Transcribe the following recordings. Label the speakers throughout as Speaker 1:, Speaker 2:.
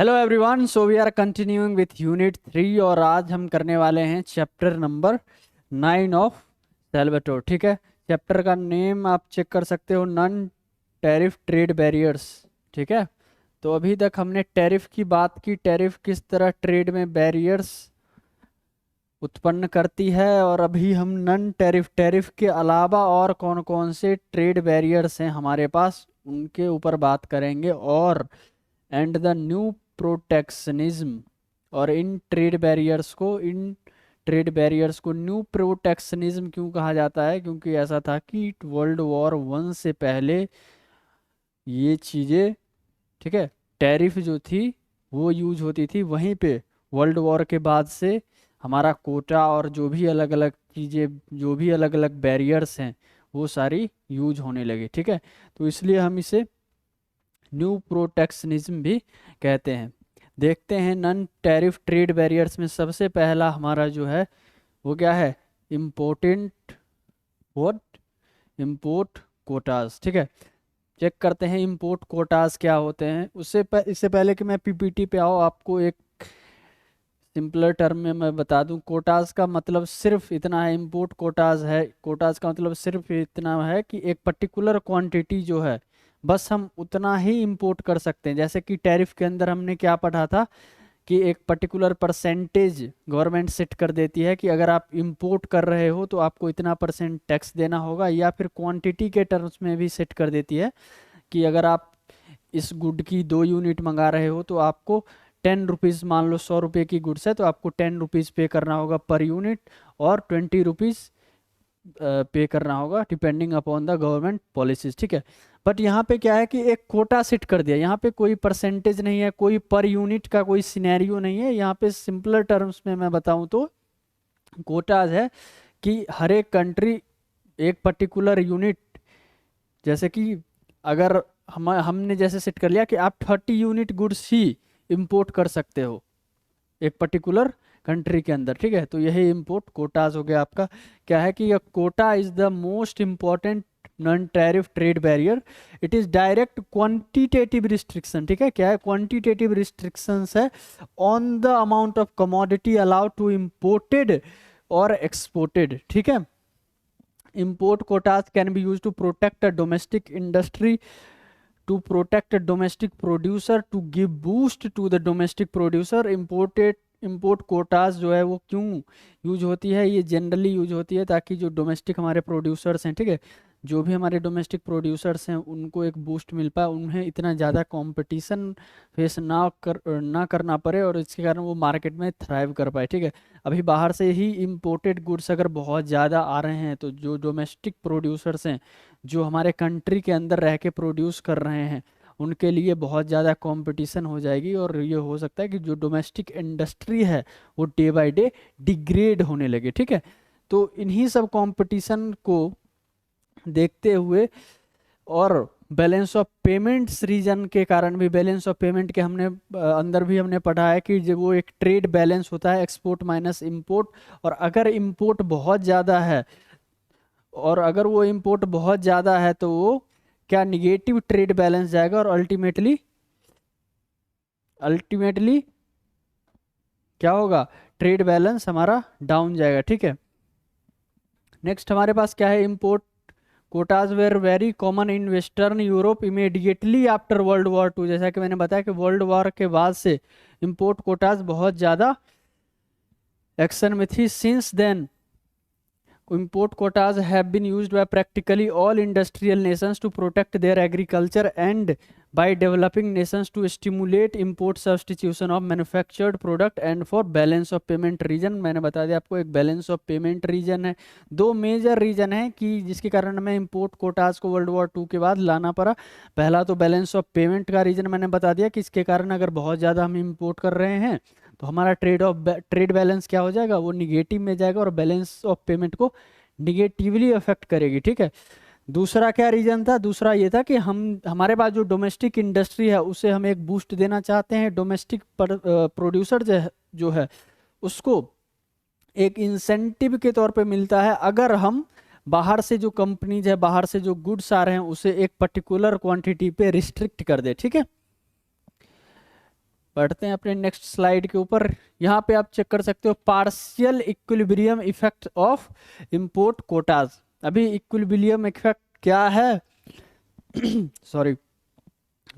Speaker 1: Hello everyone, so we are continuing with unit 3 और आज हम करने वाले हैं चैप्टर नंबर 9 ऑफ सेल्वाटोर। ठीक है, चैप्टर का नेम आप चेक कर सकते हो, नॉन टैरिफ ट्रेड बैरियर्स। ठीक है, तो अभी तक हमने टैरिफ की बात की, टैरिफ किस तरह ट्रेड में बैरियर्स उत्पन्न करती है, और अभी हम नॉन टैरिफ टैरिफ के अलावा और कौन कौन से ट्रेड बैरियर्स हैं हमारे पास उनके ऊपर बात करेंगे। और एंड द न्यू प्रोटेक्शनिज्म, और इन ट्रेड बैरियर्स को न्यू प्रोटेक्शनिज्म क्यों कहा जाता है? क्योंकि ऐसा था कि वर्ल्ड वॉर 1 से पहले ये चीज़ें, ठीक है, टैरिफ जो थी वो यूज होती थी, वहीं पे वर्ल्ड वॉर के बाद से हमारा कोटा और जो भी अलग अलग चीज़ें, जो भी अलग अलग बैरियर्स हैं वो सारी यूज होने लगे। ठीक है, तो इसलिए हम इसे न्यू प्रोटेक्शनिज्म भी कहते हैं। देखते हैं नॉन टैरिफ ट्रेड बैरियर्स में सबसे पहला हमारा जो है वो क्या है? Important what? इम्पोर्ट कोटाज। ठीक है, चेक करते हैं इम्पोर्ट कोटाज क्या होते हैं। इससे पहले कि मैं पीपीटी पे आओ, आपको एक सिंपलर टर्म में मैं बता दूं। कोटाज का मतलब सिर्फ इतना है, इम्पोर्ट कोटाज है, कोटाज का मतलब सिर्फ इतना है कि एक पर्टिकुलर क्वांटिटी जो है बस हम उतना ही इंपोर्ट कर सकते हैं। जैसे कि टैरिफ के अंदर हमने क्या पढ़ा था कि एक पर्टिकुलर परसेंटेज गवर्नमेंट सेट कर देती है कि अगर आप इंपोर्ट कर रहे हो तो आपको इतना परसेंट टैक्स देना होगा, या फिर क्वांटिटी के टर्म्स में भी सेट कर देती है कि अगर आप इस गुड की 2 यूनिट मंगा रहे हो तो आपको 10 रुपीज़, मान लो 100 रुपये की गुड्स है तो आपको 10 रुपीज़ पे करना होगा पर यूनिट, और 20 रुपीज़ पे करना होगा depending upon the government policies. ठीक है, बट यहाँ पे क्या है कि एक कोटा सेट कर दिया, यहाँ पे कोई परसेंटेज नहीं है, कोई पर यूनिट का कोई सिनेरियो नहीं है। यहाँ पे सिंपलर टर्म्स में मैं बताऊँ तो कोटाज है कि हर एक कंट्री एक पर्टिकुलर यूनिट, जैसे कि अगर हमने जैसे सेट कर लिया कि आप 30 यूनिट गुड्स ही इंपोर्ट कर सकते हो एक पर्टिकुलर कंट्री के अंदर। ठीक है, तो यही इंपोर्ट कोटाज हो गया आपका। क्या है कि यह quota is the most important non tariff trade barrier. It is direct quantitative restriction. ठीक है, क्या है? क्वांटिटेटिव रिस्ट्रिक्शंस है on the amount of commodity allowed to imported और एक्सपोर्टेड। ठीक है, import quotas can be used to protect a domestic industry, to protect a domestic producer, to give boost to the domestic producer। import quotas जो है वो क्यों use होती है? ये जनरली यूज होती है ताकि जो डोमेस्टिक हमारे प्रोड्यूसर्स हैं, ठीक है, जो भी हमारे डोमेस्टिक प्रोड्यूसर्स हैं उनको एक बूस्ट मिल पाए, उन्हें इतना ज़्यादा कंपटीशन फेस ना करना पड़े, और इसके कारण वो मार्केट में थ्राइव कर पाए। ठीक है, अभी बाहर से ही इम्पोर्टेड गुड्स अगर बहुत ज़्यादा आ रहे हैं तो जो डोमेस्टिक प्रोड्यूसर्स हैं, जो हमारे कंट्री के अंदर रह के प्रोड्यूस कर रहे हैं, उनके लिए बहुत ज़्यादा कंपटीशन हो जाएगी, और ये हो सकता है कि जो डोमेस्टिक इंडस्ट्री है वो डे बाय डे डिग्रेड होने लगे। ठीक है, तो इन्हीं सब कंपटीशन को देखते हुए, और बैलेंस ऑफ पेमेंट्स रीजन के कारण भी, बैलेंस ऑफ पेमेंट के हमने अंदर भी हमने पढ़ा है कि जब वो एक ट्रेड बैलेंस होता है, एक्सपोर्ट माइनस इंपोर्ट, और अगर इंपोर्ट बहुत ज़्यादा है, और अगर वो इंपोर्ट बहुत ज़्यादा है तो वो क्या, निगेटिव ट्रेड बैलेंस जाएगा, और अल्टीमेटली क्या होगा? ट्रेड बैलेंस हमारा डाउन जाएगा। ठीक है, नेक्स्ट हमारे पास क्या है? Import Kota's were very common in western Europe immediately after world war 2। जैसा कि मैंने बताया कि वर्ल्ड वॉर के बाद से इंपोर्ट कोटाज बहुत ज़्यादा एक्शन में थी। Since then import quotas have been used by practically all industrial nations to protect their agriculture and by developing nations to stimulate import substitution of manufactured product and for balance of payment region। मैंने बता दिया आपको, एक balance of payment region है। 2 major reason है कि जिसके कारण हमें import quotas को वर्ल्ड वॉर 2 के बाद लाना पड़ा। पहला तो बैलेंस ऑफ पेमेंट का रीजन मैंने बता दिया कि इसके कारण अगर बहुत ज़्यादा हम इम्पोर्ट कर रहे हैं तो हमारा ट्रेड बैलेंस क्या हो जाएगा? वो निगेटिव में जाएगा, और बैलेंस ऑफ पेमेंट को निगेटिवली अफेक्ट करेगी। ठीक है, दूसरा क्या रीजन था? दूसरा ये था कि हमारे पास जो डोमेस्टिक इंडस्ट्री है उसे हम एक बूस्ट देना चाहते हैं। डोमेस्टिक प्रोड्यूसर जो है उसको एक इंसेंटिव के तौर पे मिलता है अगर हम बाहर से जो कंपनीज है, बाहर से जो गुड्स आ रहे हैं उसे एक पर्टिकुलर क्वांटिटी पे रिस्ट्रिक्ट कर दे। ठीक है, बढ़ते हैं अपने नेक्स्ट स्लाइड के ऊपर। यहाँ पे आप चेक कर सकते हो partial equilibrium effect of import Kota's. अभी इक्विलिब्रियम इफेक्ट क्या है सॉरी,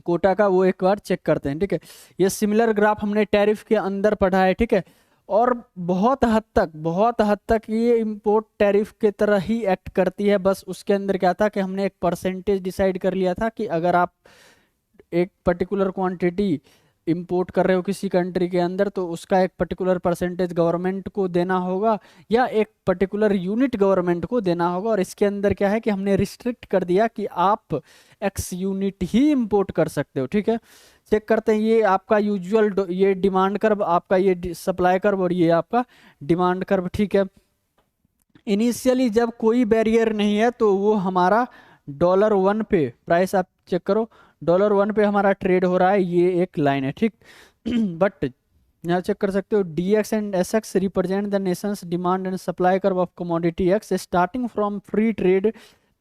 Speaker 1: कोटा का, वो एक बार चेक करते हैं। ठीक है, ये सिमिलर ग्राफ हमने टैरिफ के अंदर पढ़ा है। ठीक है, और बहुत हद तक ये इंपोर्ट टैरिफ के तरह ही एक्ट करती है। बस उसके अंदर क्या था कि हमने एक परसेंटेज डिसाइड कर लिया था कि अगर आप एक पर्टिकुलर क्वांटिटी इंपोर्ट कर रहे हो किसी कंट्री के अंदर, तो उसका एक पर्टिकुलर परसेंटेज गवर्नमेंट को देना होगा या एक पर्टिकुलर यूनिट गवर्नमेंट को देना होगा। और इसके अंदर क्या है कि हमने रिस्ट्रिक्ट कर दिया कि आप एक्स यूनिट ही इंपोर्ट कर सकते हो। ठीक है, चेक करते हैं। ये आपका यूजुअल, ये डिमांड कर्व, आपका ये सप्लाई कर्व, और ये आपका डिमांड कर्व। ठीक है, इनिशियली जब कोई बैरियर नहीं है तो वो हमारा $1 पे प्राइस, आप चेक करो, $1 पे हमारा ट्रेड हो रहा है, ये एक लाइन है। ठीक बट यहाँ चेक कर सकते हो DX and SX represent the nations demand and supply curve of commodity X starting from free trade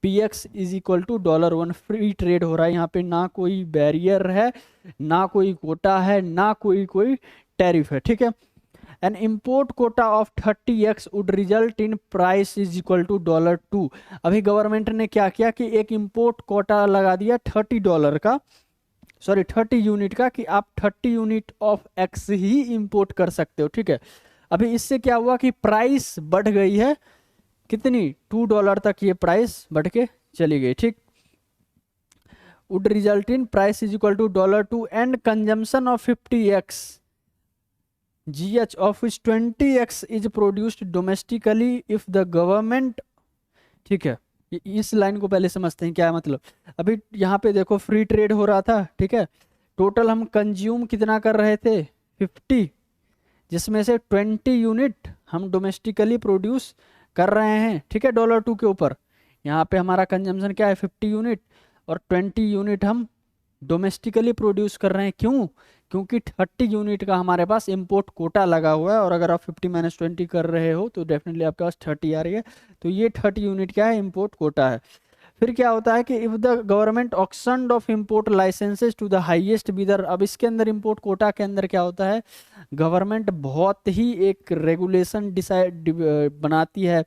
Speaker 1: PX is equal to $1। Free trade हो रहा है यहाँ पे, ना कोई बैरियर है, ना कोई कोटा है, ना कोई टैरिफ है। ठीक है, an import quota of 30x would result in price is equal to $2। अभी गवर्नमेंट ने क्या किया कि एक इंपोर्ट कोटा लगा दिया $30 का, सॉरी 30 यूनिट का, कि आप 30 unit of x he import कर सकते हो। ठीक है, अभी इससे क्या हुआ कि प्राइस बढ़ गई है, कितनी, $2 तक ये प्राइस बढ़ के चली गई। ठीक, would result in price is equal to $2 and consumption of 50x GH of which 20x is produced domestically if the government। ठीक है, इस लाइन को पहले समझते हैं क्या है मतलब। अभी यहाँ पे देखो फ्री ट्रेड हो रहा था। ठीक है, टोटल हम कंज्यूम कितना कर रहे थे, 50, जिसमें से 20 यूनिट हम डोमेस्टिकली प्रोड्यूस कर रहे हैं। ठीक है, $2 के ऊपर यहाँ पे हमारा कंजम्पशन क्या है, 50 यूनिट, और 20 यूनिट हम डोमेस्टिकली प्रोड्यूस कर रहे हैं। क्यों, क्योंकि 30 यूनिट का हमारे पास इंपोर्ट कोटा लगा हुआ है, और अगर आप 50 - 20 कर रहे हो तो डेफिनेटली आपके पास 30 आ रही है। तो ये 30 यूनिट क्या है, इंपोर्ट कोटा है। फिर क्या होता है कि if the government auctioned off import licences to the highest bidder. अब इसके अंदर इंपोर्ट कोटा के अंदर क्या होता है, गवर्नमेंट बहुत ही एक रेगुलेशन डिसाइड बनाती है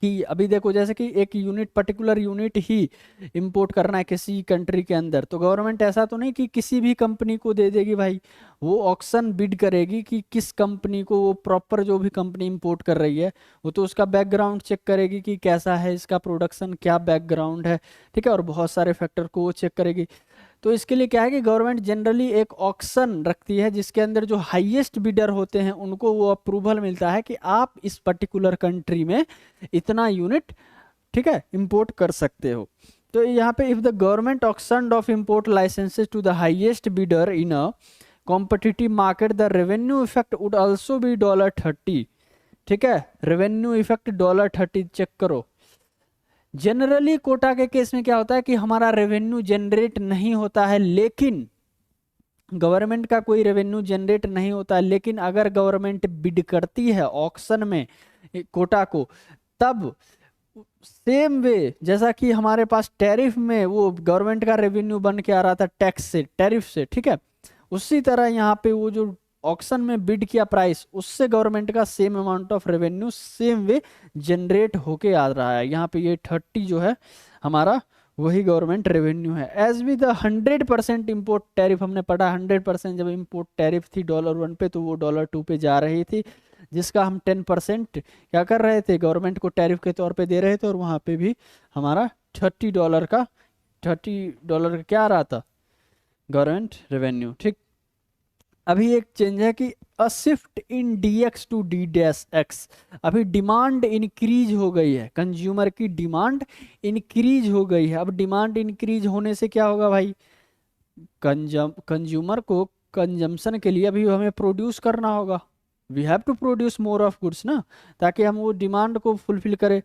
Speaker 1: कि अभी देखो जैसे कि एक यूनिट, पर्टिकुलर यूनिट ही इंपोर्ट करना है किसी कंट्री के अंदर, तो गवर्नमेंट ऐसा तो नहीं कि किसी भी कंपनी को दे देगी भाई, वो ऑक्शन बिड करेगी कि किस कंपनी को, वो प्रॉपर जो भी कंपनी इंपोर्ट कर रही है वो तो उसका बैकग्राउंड चेक करेगी कि कैसा है इसका प्रोडक्शन, क्या बैकग्राउंड है। ठीक है, और बहुत सारे फैक्टर को वो चेक करेगी। तो इसके लिए क्या है कि गवर्नमेंट जनरली एक ऑक्शन रखती है जिसके अंदर जो हाईएस्ट बिडर होते हैं उनको वो अप्रूवल मिलता है कि आप इस पर्टिकुलर कंट्री में इतना यूनिट, ठीक है, इंपोर्ट कर सकते हो। तो यहाँ पे if the government auction off import licences to the highest bidder in a competitive market the revenue effect would also be $30। ठीक है, रेवेन्यू इफेक्ट $30, चेक करो। जनरली कोटा के केस में क्या होता है कि हमारा रेवेन्यू जनरेट नहीं होता है, लेकिन गवर्नमेंट का कोई रेवेन्यू जनरेट नहीं होता है, लेकिन अगर गवर्नमेंट बिड करती है ऑक्शन में कोटा को, तब सेम वे जैसा कि हमारे पास टैरिफ में वो गवर्नमेंट का रेवेन्यू बन के आ रहा था टैक्स से, टैरिफ से, ठीक है, उसी तरह यहाँ पे वो जो ऑक्शन में बिड किया प्राइस, उससे गवर्नमेंट का same amount of revenue same way generate होके आ रहा है। यहाँ पे ये 30 जो है हमारा वही गवर्नमेंट रेवेन्यू है। As we the 100% import tariff, हमने पढ़ा 100% जब इम्पोर्ट टैरिफ थी $1 पे तो वो $2 पे जा रही थी, जिसका हम 10% क्या कर रहे थे, गवर्नमेंट को टैरिफ के तौर पे दे रहे थे, और वहाँ पे भी हमारा $30 का क्या आ रहा था, गवर्नमेंट रेवेन्यू। ठीक, अभी एक चेंज है कि a shift in DX to D-X। अभी डिमांड इंक्रीज हो गई है, कंज्यूमर की डिमांड इंक्रीज हो गई है। अब डिमांड इंक्रीज होने से क्या होगा भाई, कंज्यूमर को कंजम्पशन के लिए अभी हमें प्रोड्यूस करना होगा, we have to produce more of goods ना, ताकि हम वो डिमांड को फुलफिल करें।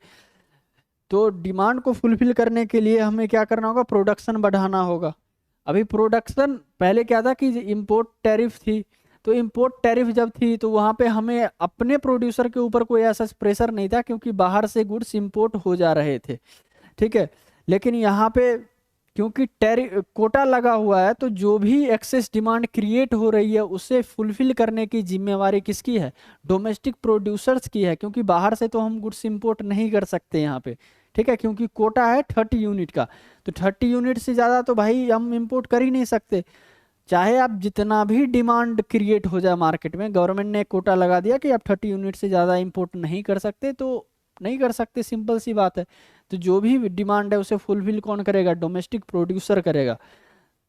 Speaker 1: तो डिमांड को फुलफिल करने के लिए हमें क्या करना होगा, प्रोडक्शन बढ़ाना होगा। अभी प्रोडक्शन पहले क्या था कि इंपोर्ट टैरिफ थी, तो इंपोर्ट टैरिफ जब थी तो वहाँ पे हमें अपने प्रोड्यूसर के ऊपर कोई ऐसा प्रेशर नहीं था, क्योंकि बाहर से गुड्स इंपोर्ट हो जा रहे थे। ठीक है, लेकिन यहाँ पे क्योंकि कोटा लगा हुआ है, तो जो भी एक्सेस डिमांड क्रिएट हो रही है उसे फुलफिल करने की जिम्मेवारी किसकी है? डोमेस्टिक प्रोड्यूसर्स की है, क्योंकि बाहर से तो हम गुड्स इंपोर्ट नहीं कर सकते यहाँ पे, ठीक है, क्योंकि कोटा है 30 यूनिट का। तो 30 यूनिट से ज़्यादा तो भाई हम इंपोर्ट कर ही नहीं सकते, चाहे आप जितना भी डिमांड क्रिएट हो जाए मार्केट में। गवर्नमेंट ने कोटा लगा दिया कि आप 30 यूनिट से ज़्यादा इंपोर्ट नहीं कर सकते, तो नहीं कर सकते, सिंपल सी बात है। तो जो भी डिमांड है उसे फुलफिल कौन करेगा? डोमेस्टिक प्रोड्यूसर करेगा।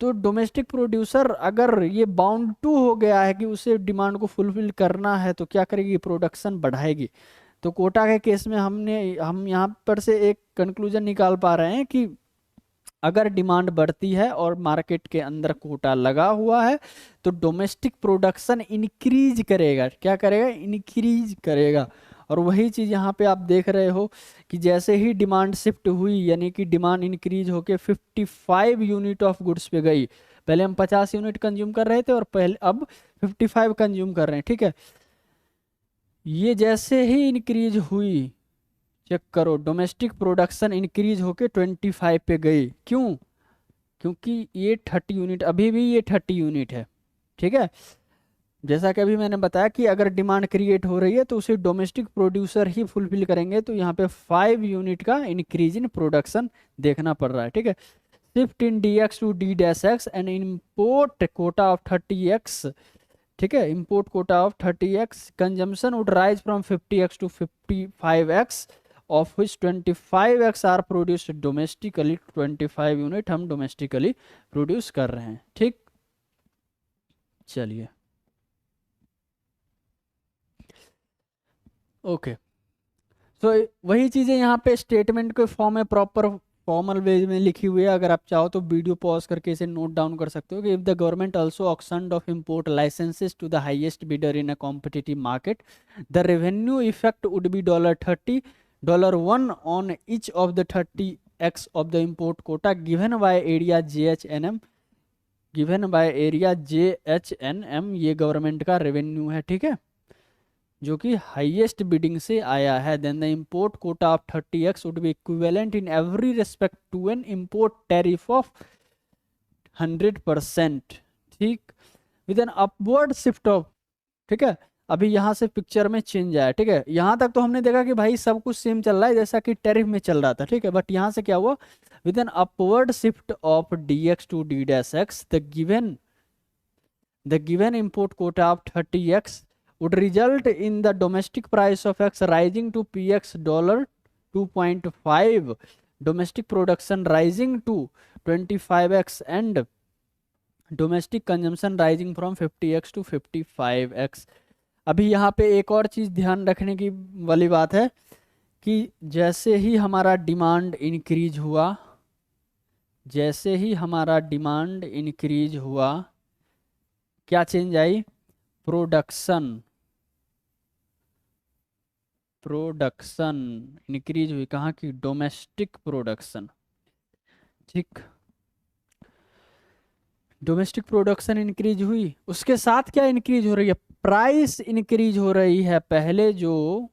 Speaker 1: तो डोमेस्टिक प्रोड्यूसर अगर ये बाउंड टू हो गया है कि उसे डिमांड को फुलफिल करना है, तो क्या करेगी? प्रोडक्शन बढ़ाएगी। तो कोटा के केस में हम यहाँ पर से एक कंक्लूजन निकाल पा रहे हैं कि अगर डिमांड बढ़ती है और मार्केट के अंदर कोटा लगा हुआ है, तो डोमेस्टिक प्रोडक्शन इंक्रीज करेगा। क्या करेगा? इंक्रीज करेगा। और वही चीज़ यहाँ पे आप देख रहे हो कि जैसे ही डिमांड शिफ्ट हुई, यानी कि डिमांड इंक्रीज होके 55 यूनिट ऑफ गुड्स पे गई। पहले हम 50 यूनिट कंज्यूम कर रहे थे और पहले अब 55 कंज्यूम कर रहे हैं, ठीक है। ये जैसे ही इंक्रीज हुई, चेक करो, डोमेस्टिक प्रोडक्शन इंक्रीज होके 25 पे गई। क्यों? क्योंकि ये 30 यूनिट, अभी भी ये 30 यूनिट है, ठीक है। जैसा कि अभी मैंने बताया कि अगर डिमांड क्रिएट हो रही है तो उसे डोमेस्टिक प्रोड्यूसर ही फुलफिल करेंगे, तो यहाँ पे 5 यूनिट का इंक्रीज इन प्रोडक्शन देखना पड़ रहा है, ठीक है। Shift in DX to D-X and import quota of 30x, ठीक है, import quota of 30x, consumption would rise from 50x to 55x, of which 25x are produced domestically. 25 unit हम domestically produce कर रहे हैं, ठीक। चलिए, ओके। तो वही चीज़ें यहाँ पे स्टेटमेंट के फॉर्म में प्रॉपर फॉर्मल वे में लिखी हुई है। अगर आप चाहो तो वीडियो पॉज करके इसे नोट डाउन कर सकते हो कि if the government also auctioned off import licences to the highest bidder in a competitive market, the revenue effect would be $30, $1 on each of the 30x of the import quota given by area JHNM, given by area JHNM। ये government का revenue है, ठीक है, जो कि highest bidding से आया है। Then the import quota of 30x would be equivalent in every respect to an import tariff of 100%, ठीक, with an upward shift of, ठीक है। अभी यहाँ से पिक्चर में चेंज आया, ठीक है। यहाँ तक तो हमने देखा कि भाई सब कुछ सेम चल रहा है जैसा कि टैरिफ में चल रहा था, ठीक है। बट यहाँ से क्या हुआ? With an upward shift of DX to D-X, the given import quota of 30x would result in the domestic price of X rising to PX $2.5, domestic production rising to 25x, and domestic consumption rising from 50x to 55x। अभी यहाँ पे एक और चीज़ ध्यान रखने की वाली बात है कि जैसे ही हमारा डिमांड इंक्रीज हुआ, जैसे ही हमारा डिमांड इंक्रीज हुआ, क्या चेंज आई? प्रोडक्शन इंक्रीज हुई। कहाँ की? डोमेस्टिक प्रोडक्शन, ठीक। डोमेस्टिक प्रोडक्शन इंक्रीज हुई, उसके साथ क्या इंक्रीज हो रही है? प्राइस इंक्रीज हो रही है। पहले जो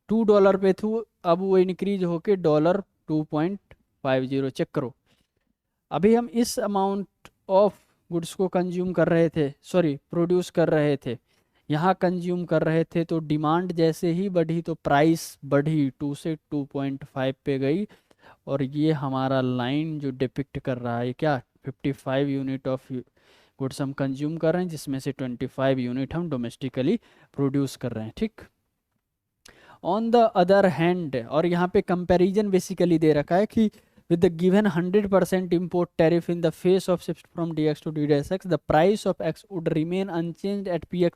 Speaker 1: $2 पे थी, अब वो इंक्रीज होके $2.50। चेक करो, अभी हम इस अमाउंट ऑफ गुड्स को कंज्यूम कर रहे थे, सॉरी प्रोड्यूस कर रहे थे, यहाँ कंज्यूम कर रहे थे, तो डिमांड जैसे ही बढ़ी तो प्राइस बढ़ी, 2 से 2.5 पे गई। और ये हमारा लाइन जो डिपिक्ट कर रहा है क्या? 55 यूनिट ऑफ गुड्स हम कंज्यूम कर रहे हैं, जिसमें से 25 यूनिट हम डोमेस्टिकली प्रोड्यूस कर रहे हैं, ठीक। ऑन द अदर हैंड, और यहाँ पे कंपैरिजन बेसिकली दे रखा है कि with the given 100% import tariff in the face of shift from DX to D-X, the price of X would remain unchanged at PX।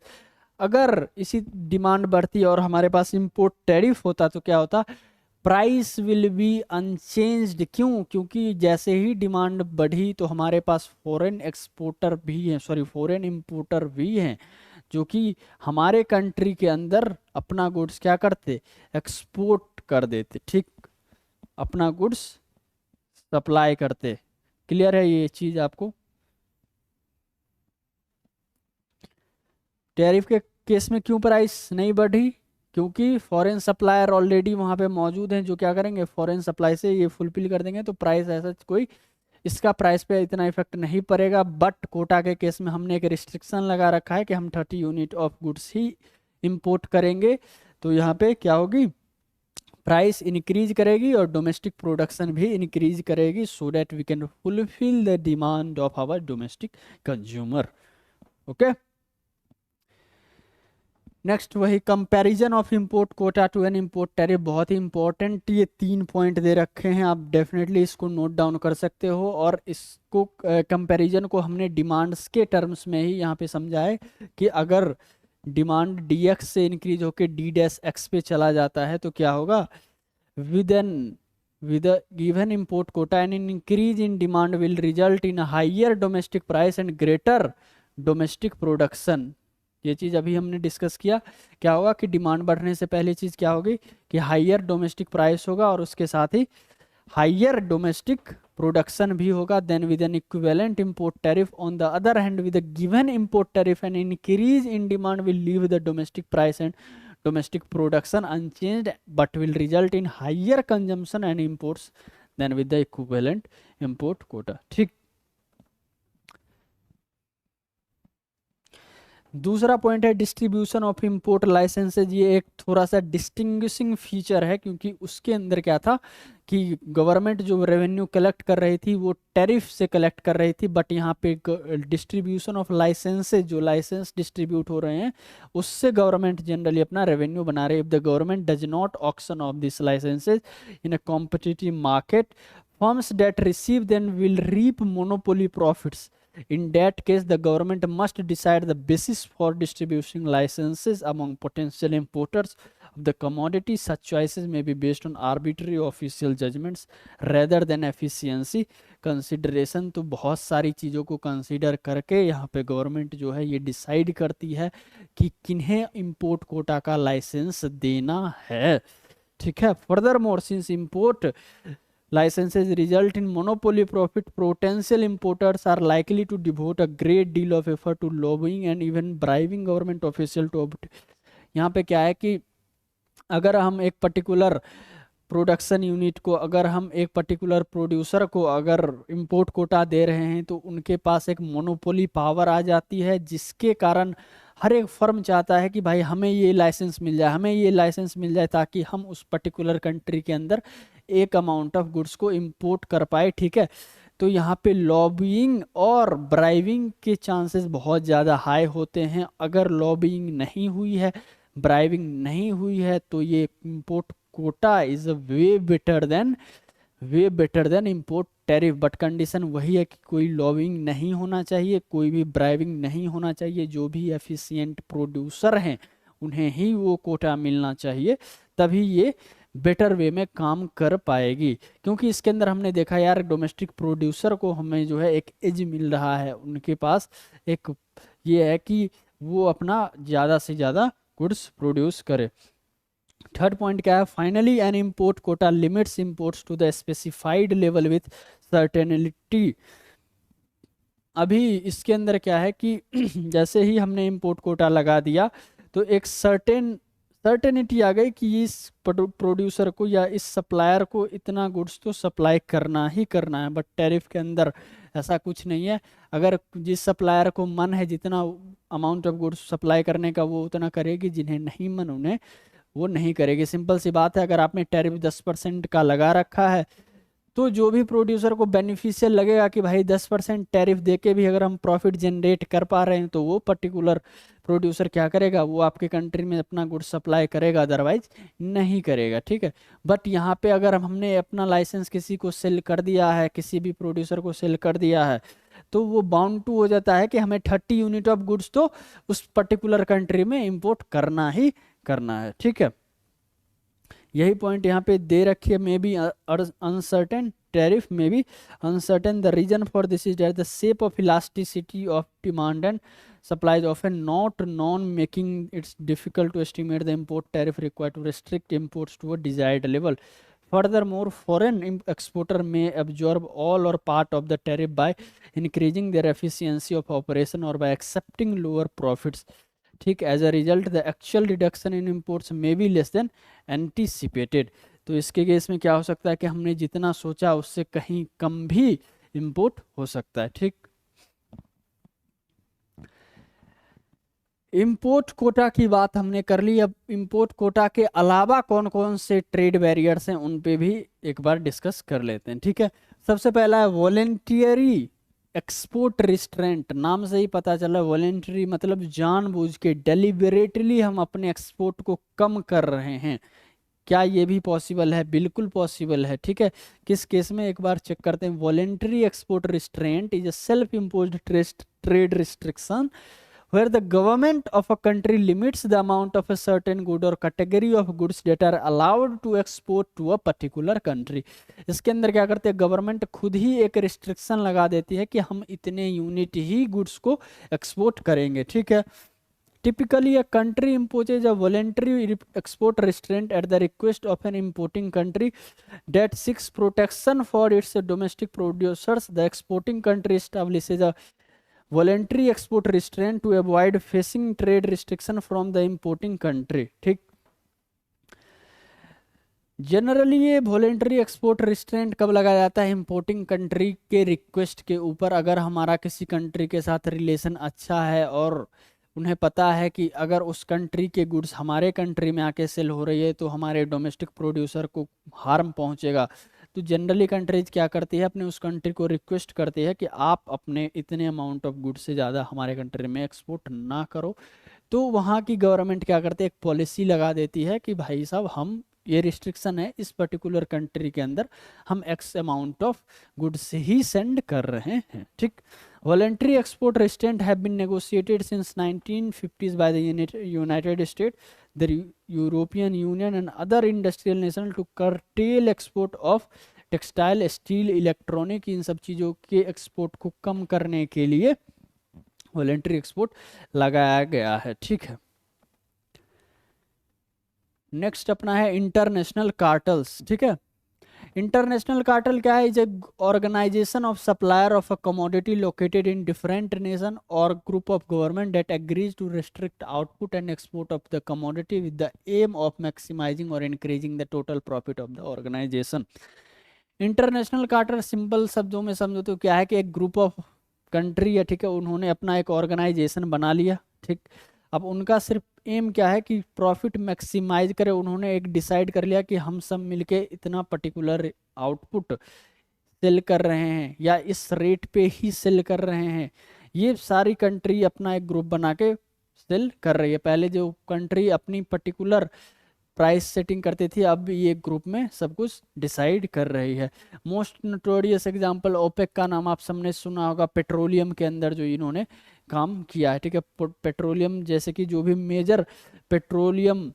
Speaker 1: अगर इसी डिमांड बढ़ती और हमारे पास इंपोर्ट टैरिफ होता तो क्या होता? Price will be unchanged. क्यों? क्योंकि जैसे ही डिमांड बढ़ी तो हमारे पास फॉरेन एक्सपोर्टर भी हैं, सॉरी फॉरेन इंपोर्टर भी हैं, जो कि हमारे कंट्री के अंदर अपना गुड्स क्या करते? एक्सपोर्ट कर देते, ठीक, अपना गुड्स सप्लाई करते। क्लियर है ये चीज आपको? टैरिफ के केस में क्यों प्राइस नहीं बढ़ी? क्योंकि फॉरेन सप्लायर ऑलरेडी वहाँ पे मौजूद हैं जो क्या करेंगे, फॉरेन सप्लाई से ये फुलफिल कर देंगे, तो प्राइस ऐसा कोई इसका प्राइस पे इतना इफेक्ट नहीं पड़ेगा। बट कोटा के केस में हमने एक रिस्ट्रिक्शन लगा रखा है कि हम 30 unit of goods he import करेंगे, तो यहाँ पे क्या होगी, प्राइस इंक्रीज करेगी और डोमेस्टिक प्रोडक्शन भी इंक्रीज करेगी, so that we can fulfil the demand of our domestic consumer. Okay, next वही comparison of import quota to an import tariff, बहुत ही इंपॉर्टेंट, ये 3 पॉइंट दे रखे हैं, आप डेफिनेटली इसको नोट डाउन कर सकते हो। और इसको कंपैरिजन को हमने डिमांड्स के टर्म्स में ही यहाँ पे समझा है कि अगर डिमांड dx से इंक्रीज होकर d-x पे चला जाता है तो क्या होगा, with a given import quota and an increase in demand will result in a higher domestic price and greater domestic production। ये चीज़ अभी हमने डिस्कस किया, क्या होगा कि डिमांड बढ़ने से पहले चीज़ क्या होगी कि हाइयर डोमेस्टिक प्राइस होगा और उसके साथ ही हाइयर डोमेस्टिक प्रोडक्शन भी होगा। Then with an equivalent import tariff on the other hand with a given import tariff and increase in demand will leave the domestic price and domestic production unchanged but will result in higher consumption and imports than with the equivalent import quota। ठीक, दूसरा point है distribution of import licences. ये एक थोड़ा सा distinguishing feature है, क्योंकि उसके अंदर क्या था कि गवर्नमेंट जो रेवेन्यू कलेक्ट कर रही थी वो टैरिफ से कलेक्ट कर रही थी, बट यहाँ पे डिस्ट्रीब्यूशन ऑफ लाइसेंसेज, जो लाइसेंस डिस्ट्रीब्यूट हो रहे हैं उससे गवर्नमेंट जनरली अपना रेवेन्यू बना रही है। If the government does not auction off this licenses in a competitive market, firms that receive then will reap monopoly profits. In that case, the government must decide the basis for distributing licenses among potential importers of the commodity. Such choices may be based on arbitrary official judgments rather than efficiency consideration। तो बहुत सारी चीज़ों को consider करके यहाँ पे government जो है ये डिसाइड करती है कि किन्हें इंपोर्ट कोटा का लाइसेंस देना है। ठीक है, further more since import licenses result in monopoly profit, potential importers are likely to devote a great deal of effort to lobbying and even bribing government official to यहाँ पे क्या है कि अगर हम एक पर्टिकुलर प्रोडक्शन यूनिट को, अगर हम एक पर्टिकुलर प्रोड्यूसर को अगर इंपोर्ट कोटा दे रहे हैं तो उनके पास एक मोनोपोली पावर आ जाती है, जिसके कारण हर एक फर्म चाहता है कि भाई हमें ये लाइसेंस मिल जाए, हमें ये लाइसेंस मिल जाए, ताकि हम उस पर्टिकुलर कंट्री के अंदर एक अमाउंट ऑफ गुड्स को इंपोर्ट कर पाए। ठीक है, तो यहाँ पे लॉबिंग और ब्राइबिंग के चांसेस बहुत ज़्यादा हाई होते हैं। अगर लॉबिंग नहीं हुई है, ब्राइबिंग नहीं हुई है, तो ये import Kota is way better than import tariff. But condition वही है कि कोई लॉबिंग नहीं होना चाहिए, कोई भी ब्राइबिंग नहीं होना चाहिए। जो भी एफिशिएंट प्रोड्यूसर हैं उन्हें ही वो कोटा मिलना चाहिए, तभी ये बेटर वे में काम कर पाएगी। क्योंकि इसके अंदर हमने देखा यार, डोमेस्टिक प्रोड्यूसर को हमें जो है एक एज मिल रहा है, उनके पास एक ये है कि वो अपना ज़्यादा से ज़्यादा गुड्स प्रोड्यूस करे। थर्ड पॉइंट क्या है, finally an import quota limits imports to the specified level with certainty. अभी इसके अंदर क्या है कि जैसे ही हमने इंपोर्ट कोटा लगा दिया तो एक सर्टेनिटी आ गई कि इस प्रोड्यूसर को या इस सप्लायर को इतना गुड्स तो सप्लाई करना ही करना है। बट टैरिफ के अंदर ऐसा कुछ नहीं है। अगर जिस सप्लायर को मन है जितना अमाउंट ऑफ गुड्स सप्लाई करने का वो उतना करेगी, जिन्हें नहीं मन उन्हें वो नहीं करेगी। सिंपल सी बात है, अगर आपने टैरिफ 10% का लगा रखा है तो जो भी प्रोड्यूसर को बेनिफिशियल लगेगा कि भाई 10% टैरिफ देके भी अगर हम प्रॉफिट जनरेट कर पा रहे हैं तो वो पर्टिकुलर प्रोड्यूसर क्या करेगा, वो आपके कंट्री में अपना गुड्स सप्लाई करेगा, अदरवाइज नहीं करेगा। ठीक है, बट यहाँ पे अगर हमने अपना लाइसेंस किसी को सेल कर दिया है, किसी भी प्रोड्यूसर को सेल कर दिया है, तो वो बाउंड टू हो जाता है कि हमें 30 यूनिट ऑफ गुड्स तो उस पर्टिकुलर कंट्री में इंपोर्ट करना ही करना है। ठीक है, यही पॉइंट यहाँ पे दे रखिए। May be uncertain tariff may be uncertain. The reason for this is that the shape of elasticity of demand and supply is often not known, making it difficult to estimate the import tariff required to restrict imports to a desired level. Furthermore, foreign exporter may absorb all or part of the tariff by increasing their efficiency of operation or by accepting lower profits. ठीक, as a result the actual reduction in imports may be less than anticipated. तो इसके case में क्या हो सकता है कि हमने जितना सोचा उससे कहीं कम भी इम्पोर्ट हो सकता है। ठीक, इम्पोर्ट कोटा की बात हमने कर ली। अब इम्पोर्ट कोटा के अलावा कौन कौन से ट्रेड बैरियर्स हैं उन पे भी एक बार डिस्कस कर लेते हैं। ठीक है, सबसे पहला है वॉलेंटियरी एक्सपोर्ट रिस्ट्रेंट। नाम से ही पता चला, वॉलेंटरी मतलब जानबूझ के, डेलिबरेटली हम अपने एक्सपोर्ट को कम कर रहे हैं। क्या ये भी पॉसिबल है? बिल्कुल पॉसिबल है। ठीक है, किस केस में एक बार चेक करते हैं। Voluntary export restraint is a self imposed trade restriction where the government of a country limits the amount of a certain good or category of goods that are allowed to export to a particular country। इसके अंदर क्या करते हैं, government खुद ही एक restriction लगा देती है कि हम इतने यूनिट ही गुड्स को एक्सपोर्ट करेंगे। ठीक है, typically a country imposes a voluntary export restraint at the request of an importing country that seeks protection for its domestic producers। the exporting country establishes a voluntary export restraint to avoid facing trade restriction from the importing country। ठीक, generally ये voluntary export restraint कब लगाया जाता है? Importing country के request के ऊपर। अगर हमारा किसी कंट्री के साथ रिलेशन अच्छा है और उन्हें पता है कि अगर उस कंट्री के गुड्स हमारे कंट्री में आके सेल हो रही है तो हमारे डोमेस्टिक प्रोड्यूसर को हार्म पहुंचेगा, तो जनरली कंट्रीज क्या करती है, अपने उस कंट्री को रिक्वेस्ट करती है कि आप अपने इतने अमाउंट ऑफ गुड्स से ज़्यादा हमारे कंट्री में एक्सपोर्ट ना करो। तो वहाँ की गवर्नमेंट क्या करती है, एक पॉलिसी लगा देती है कि भाई साहब हम ये रिस्ट्रिक्शन है इस पर्टिकुलर कंट्री के अंदर, हम एक्स अमाउंट ऑफ गुड्स ही सेंड कर रहे हैं। ठीक, voluntary export restraint have been negotiated since 1950s by the United State, the European Union and other industrial nation to curtail export of textile, steel, electronic. इन सब चीज़ों के export को कम करने के लिए वॉलेंट्री एक्सपोर्ट लगाया गया है। ठीक है, नेक्स्ट अपना है इंटरनेशनल कार्टल्स। ठीक है, इंटरनेशनल कार्टल क्या है? Is a organisation of supplier of a commodity located in different nation और group of government that agrees to restrict output and export of the commodity with the aim of maximising और increasing the total profit of the organisation. International cartel simple शब्दों में समझो तो क्या है कि एक ग्रुप ऑफ कंट्री है, ठीक है, उन्होंने अपना एक ऑर्गेनाइजेशन बना लिया। ठीक, अब उनका सिर्फ एम क्या है कि प्रॉफिट मैक्सिमाइज करे। उन्होंने एक डिसाइड कर लिया कि हम सब मिलके इतना पर्टिकुलर आउटपुट सेल कर रहे हैं या इस रेट पे ही सेल कर रहे हैं। ये सारी कंट्री अपना एक ग्रुप बना के सेल कर रही है। पहले जो कंट्री अपनी पर्टिकुलर प्राइस सेटिंग करती थी, अब ये ग्रुप में सब कुछ डिसाइड कर रही है। मोस्ट नोटोरियस एग्जांपल ओपेक का नाम आप सबने सुना होगा, पेट्रोलियम के अंदर जो इन्होंने काम किया है। ठीक है, पेट्रोलियम जैसे कि जो भी मेजर पेट्रोलियम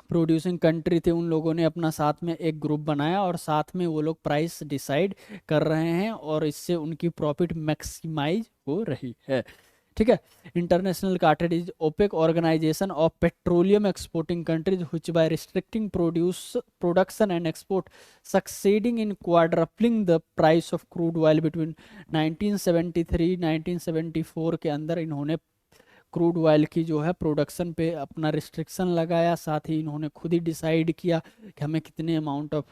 Speaker 1: प्रोड्यूसिंग कंट्री थे उन लोगों ने अपना साथ में एक ग्रुप बनाया और साथ में वो लोग प्राइस डिसाइड कर रहे हैं और इससे उनकी प्रॉफिट मैक्सिमाइज हो रही है। ठीक है, international cartel is OPEC organisation of petroleum exporting countries which by restricting production and export succeeding in quadrupling the price of crude oil between 1973-1974 के अंदर इन्होंने क्रूड ऑयल की जो है प्रोडक्शन पे अपना रिस्ट्रिक्शन लगाया। साथ ही इन्होंने खुद ही डिसाइड किया कि हमें कितने अमाउंट ऑफ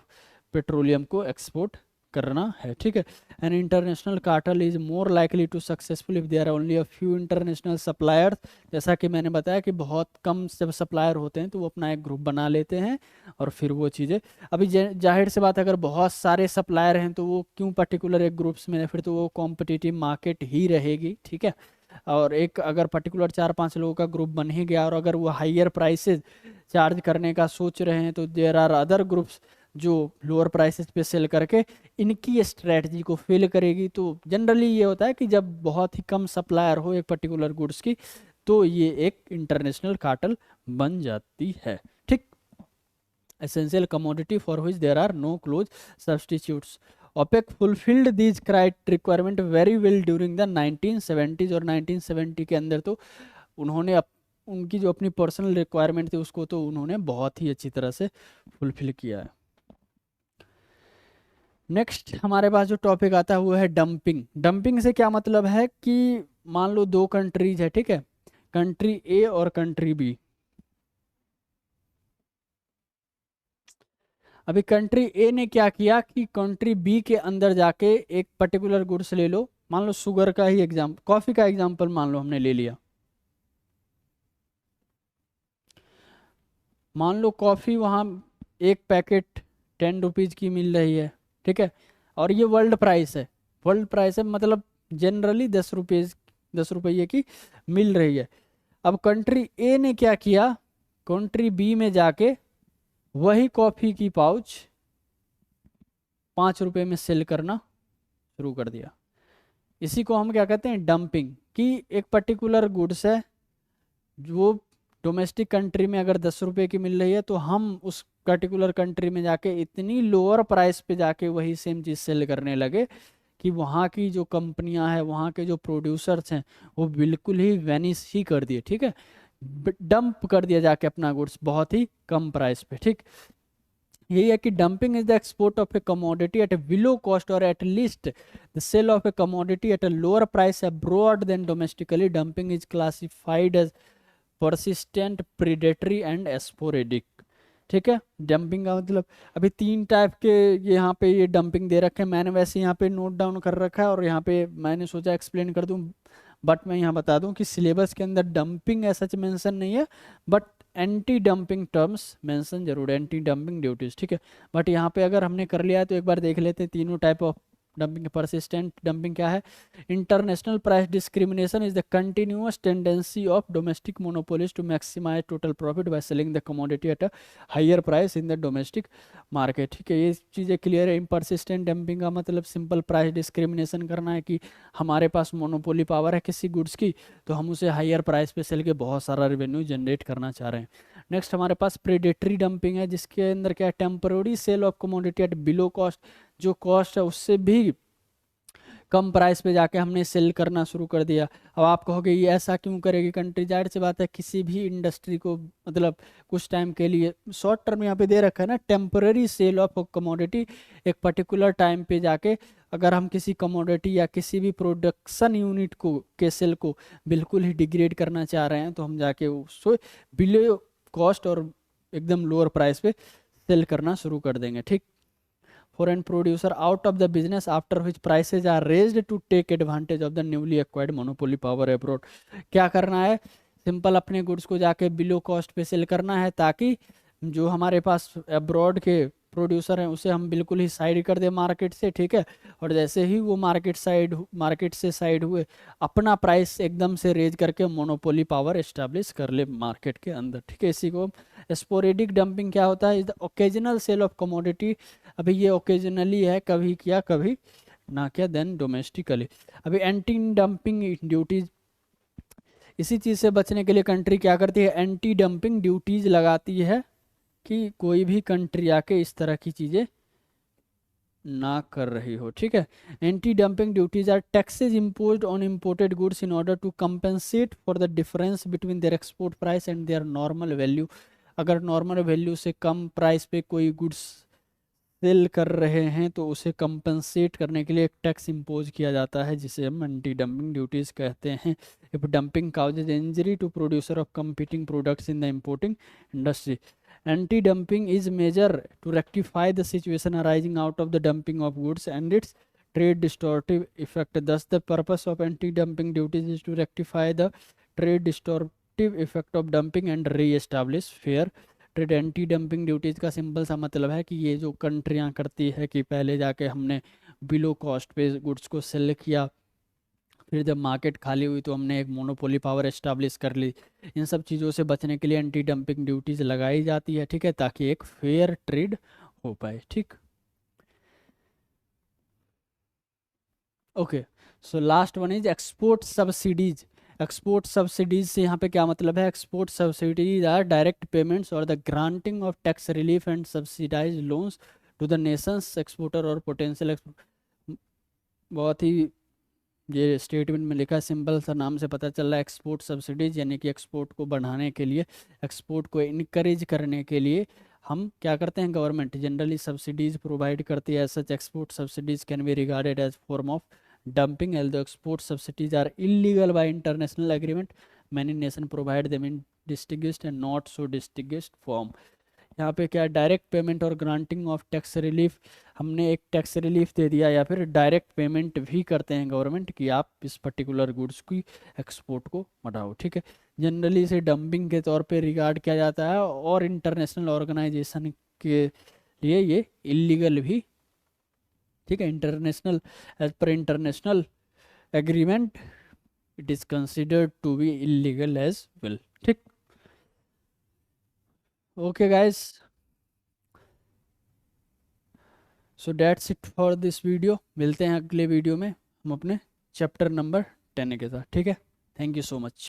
Speaker 1: पेट्रोलियम को एक्सपोर्ट करना है। ठीक है, an international cartel is more likely to successful if there are only a few international suppliers. जैसा कि मैंने बताया कि बहुत कम जब सप्लायर होते हैं तो वो अपना एक ग्रुप बना लेते हैं और फिर वो चीज़ें, अभी जाहिर से बात अगर बहुत सारे सप्लायर हैं तो वो क्यों पर्टिकुलर एक ग्रुप्स में, फिर तो वो कॉम्पिटिटिव मार्केट ही रहेगी। ठीक है, और एक अगर पर्टिकुलर 4-5 लोगों का ग्रुप बन ही गया और अगर वो हाइयर प्राइसेस चार्ज करने का सोच रहे हैं तो देयर आर अदर ग्रुप्स जो लोअर प्राइसेस पे सेल करके इनकी स्ट्रेटजी को फेल करेगी। तो जनरली ये होता है कि जब बहुत ही कम सप्लायर हो एक पर्टिकुलर गुड्स की तो ये एक इंटरनेशनल कार्टेल बन जाती है। ठीक, essential commodity for which there are no close substitutes. OPEC fulfilled these requirement very well during the 1970s और 1970 के अंदर तो उन्होंने उनकी जो अपनी पर्सनल रिक्वायरमेंट थी उसको तो उन्होंने बहुत ही अच्छी तरह से फुलफिल किया है। नेक्स्ट हमारे पास जो टॉपिक आता है वो है डंपिंग। डंपिंग से क्या मतलब है कि मान लो दो कंट्रीज है, ठीक है, कंट्री ए और कंट्री बी। अभी कंट्री ए ने क्या किया कि कंट्री बी के अंदर जाके एक पर्टिकुलर गुड्स ले लो, मान लो शुगर का ही एग्जाम्पल, कॉफी का एग्जाम्पल मान लो हमने ले लिया। मान लो कॉफी वहाँ एक पैकेट 10 रुपीज़ की मिल रही है, ठीक है, और ये वर्ल्ड प्राइस है, वर्ल्ड प्राइस है मतलब जनरली 10 रुपये, 10 रुपये की मिल रही है। अब कंट्री ए ने क्या किया, कंट्री बी में जाके वही कॉफी की पाउच 5 रुपये में सेल करना शुरू कर दिया। इसी को हम क्या कहते हैं, डंपिंग। कि एक पर्टिकुलर गुड्स है जो डोमेस्टिक कंट्री में अगर 10 रुपये की मिल रही है, तो हम उस पर्टिकुलर कंट्री में जाके इतनी लोअर प्राइस पे जाके वही सेम चीज़ सेल करने लगे कि वहाँ की जो कंपनियां हैं, वहाँ के जो प्रोड्यूसर्स हैं, वो बिल्कुल ही वैनिश ही कर दिए, ठीक है, डंप कर दिया जाके अपना गुड्स बहुत ही कम प्राइस पे, ठीक। यही है कि dumping is the export of a commodity at a below cost और at least the sale of a commodity at a lower price abroad than domestically. Dumping is classified as persistent, predatory and sporadic, ठीक है। Dumping का मतलब अभी 3 type के यहाँ पे ये डंपिंग दे रखे हैं, मैंने वैसे यहाँ पे नोट डाउन कर रखा है और यहाँ पे मैंने सोचा एक्सप्लेन कर दूँ, बट मैं यहाँ बता दूँ कि सिलेबस के अंदर डंपिंग ऐसा मेंशन नहीं है, but anti dumping terms mention जरूर है, एंटी डंपिंग ड्यूटीज, ठीक है। बट यहाँ पे अगर हमने कर लिया है तो एक बार देख लेते हैं तीनों type of dumping. Persistent dumping क्या है, international price discrimination is the continuous tendency of domestic monopolies to maximize total profit by selling the commodity at a higher price in the domestic market, ठीक है। ये चीज़ें clear है। इम्परसिस्टेंट dumping का मतलब simple price discrimination करना है कि हमारे पास मोनोपोली पावर है किसी गुड्स की, तो हम उसे हायर प्राइस पे सेल के बहुत सारा रेवेन्यू जनरेट करना चाह रहे हैं। नेक्स्ट हमारे पास प्रेडेटरी डंपिंग है, जिसके अंदर क्या है, temporary sale of commodity at below cost, जो कॉस्ट है उससे भी कम प्राइस पे जाके हमने सेल करना शुरू कर दिया। अब आप कहोगे ये ऐसा क्यों करेगी कंट्री, जाहिर सी बात है किसी भी इंडस्ट्री को मतलब कुछ टाइम के लिए, शॉर्ट टर्म यहाँ पे दे रखा है ना, टेम्पररी सेल ऑफ कमोडिटी, एक पर्टिकुलर टाइम पे जाके अगर हम किसी कमोडिटी या किसी भी प्रोडक्शन यूनिट को के सेल को बिल्कुल ही डिग्रेड करना चाह रहे हैं, तो हम जाके उसको बिलो कॉस्ट और एकदम लोअर प्राइस पे सेल करना शुरू कर देंगे, ठीक। foreign producer out of the business after which prices are raised to take advantage of the newly acquired monopoly power abroad। क्या करना है, सिंपल अपने गुड्स को जाके बिलो कॉस्ट पे सेल करना है, ताकि जो हमारे पास अब्रॉड के प्रोड्यूसर हैं उसे हम बिल्कुल ही साइड कर दे मार्केट से, ठीक है। और जैसे ही वो मार्केट से साइड हुए, अपना प्राइस एकदम से रेज करके मोनोपोली पावर एस्टेब्लिश कर ले मार्केट के अंदर, ठीक है। इसी को स्पोरेडिक डंपिंग क्या होता है, is the occasional sale of commodity. अभी ये ओकेजनली है, कभी किया कभी ना किया, देन डोमेस्टिकली। अभी एंटी डंपिंग ड्यूटीज, इसी चीज़ से बचने के लिए कंट्री क्या करती है, एंटी डंपिंग ड्यूटीज लगाती है कि कोई भी कंट्री आके इस तरह की चीज़ें ना कर रही हो, ठीक है। Anti dumping duties are taxes imposed on imported goods in order to compensate for the difference between their export price and their normal value. अगर नॉर्मल वैल्यू से कम प्राइस पे कोई गुड्स सेल कर रहे हैं, तो उसे कंपनसेट करने के लिए एक टैक्स इम्पोज किया जाता है, जिसे हम एंटी डंपिंग ड्यूटीज कहते हैं। If dumping causes injury to producer of competing products in the importing industry, anti dumping is measure to rectify the situation arising out of the dumping of goods and its trade distortive effect. Thus the purpose of anti dumping duties is to rectify the trade distortive effect of dumping and re establish fair trade. Anti dumping duties का simple सा मतलब है कि ये जो कंट्रियां करती है कि पहले जाके हमने बिलो कॉस्ट पे गुड्स को सेल किया, फिर जब मार्केट खाली हुई तो हमने एक मोनोपोली पावर एस्टैब्लिश कर ली। इन सब चीज़ों से बचने के लिए एंटी डंपिंग ड्यूटीज़ लगाई जाती है, ठीक है, ताकि एक फेयर ट्रेड हो पाए, ठीक। Okay, so last one is export subsidies. Export subsidies से यहाँ पे क्या मतलब है, export subsidies are direct payments और the granting of tax relief and subsidise loans to the nations exporter और पोटेंशियल एक्सपोर्ट। बहुत ही ये स्टेटमेंट में लिखा है, सिंपल सा नाम से पता चल रहा है, एक्सपोर्ट सब्सिडीज यानी कि एक्सपोर्ट को बढ़ाने के लिए, एक्सपोर्ट को इनकरेज करने के लिए हम क्या करते हैं, गवर्नमेंट जनरली सब्सिडीज प्रोवाइड करती है। Such export subsidies can be regarded as form of dumping although export subsidies are illegal by international agreement. Many nation provide them in distinguished and not so distinguished form. यहाँ पे क्या direct payment और granting of tax relief, हमने एक tax relief दे दिया या फिर direct payment भी करते हैं गवर्नमेंट कि आप इस पर्टिकुलर गुड्स की एक्सपोर्ट को बढ़ाओ, ठीक है। जनरली इसे डंपिंग के तौर पे रिगार्ड किया जाता है और इंटरनेशनल ऑर्गेनाइजेशन के लिए ये इलीगल भी, ठीक है। International, as per international agreement it is considered to be illegal as well, ठीक। Okay guys, so that's it for this video. मिलते हैं अगले वीडियो में हम अपने चैप्टर नंबर 10 के साथ, ठीक है। Thank you so much.